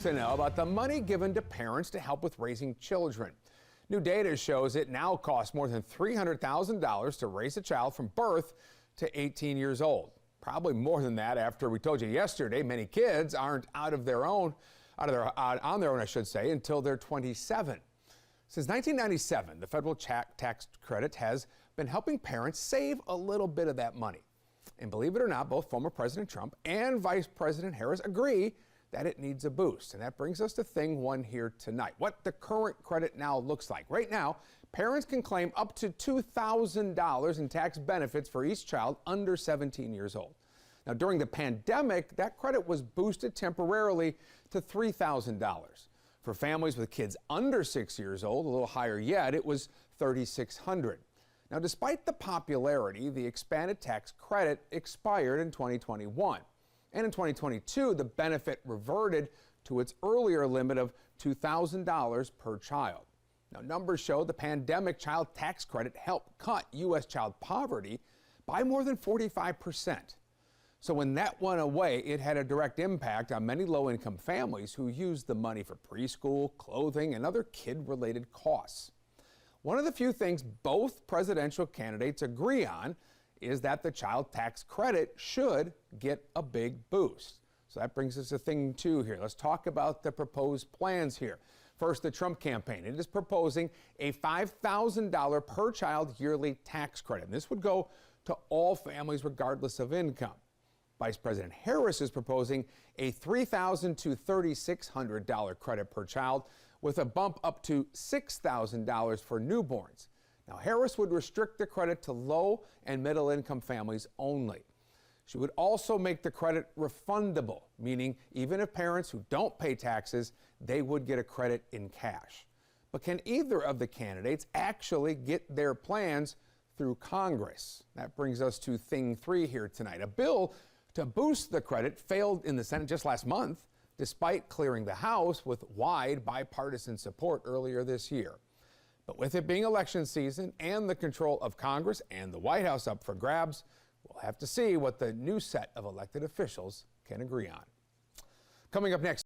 To know about the money given to parents to help with raising children. New data shows it now costs more than $300,000 to raise a child from birth to 18 years old. Probably more than that after we told you yesterday many kids aren't on their own, I should say, until they're 27. Since 1997, the federal tax credit has been helping parents save a little bit of that money. And believe it or not, both former President Trump and Vice President Harris agree that it needs a boost. And that brings us to thing one here tonight, what the current credit now looks like. Right now, parents can claim up to $2,000 in tax benefits for each child under 17 years old. Now, during the pandemic, that credit was boosted temporarily to $3,000. For families with kids under 6 years old, a little higher yet, it was $3,600. Now, despite the popularity, the expanded tax credit expired in 2021. And in 2022, the benefit reverted to its earlier limit of $2,000 per child. Now, numbers show the pandemic child tax credit helped cut U.S. child poverty by more than 45%. So when that went away, it had a direct impact on many low-income families who used the money for preschool, clothing, and other kid-related costs. One of the few things both presidential candidates agree on is that the child tax credit should get a big boost. So that brings us to thing two here. Let's talk about the proposed plans here. First, the Trump campaign. It is proposing a $5,000 per child yearly tax credit. And this would go to all families regardless of income. Vice President Harris is proposing a $3,000 to $3,600 credit per child with a bump up to $6,000 for newborns. Now, Harris would restrict the credit to low and middle income families only. She would also make the credit refundable, meaning even if parents who don't pay taxes, they would get a credit in cash. But can either of the candidates actually get their plans through Congress? That brings us to thing three here tonight. A bill to boost the credit failed in the Senate just last month, despite clearing the House with wide bipartisan support earlier this year. But with it being election season and the control of Congress and the White House up for grabs, we'll have to see what the new set of elected officials can agree on. Coming up next.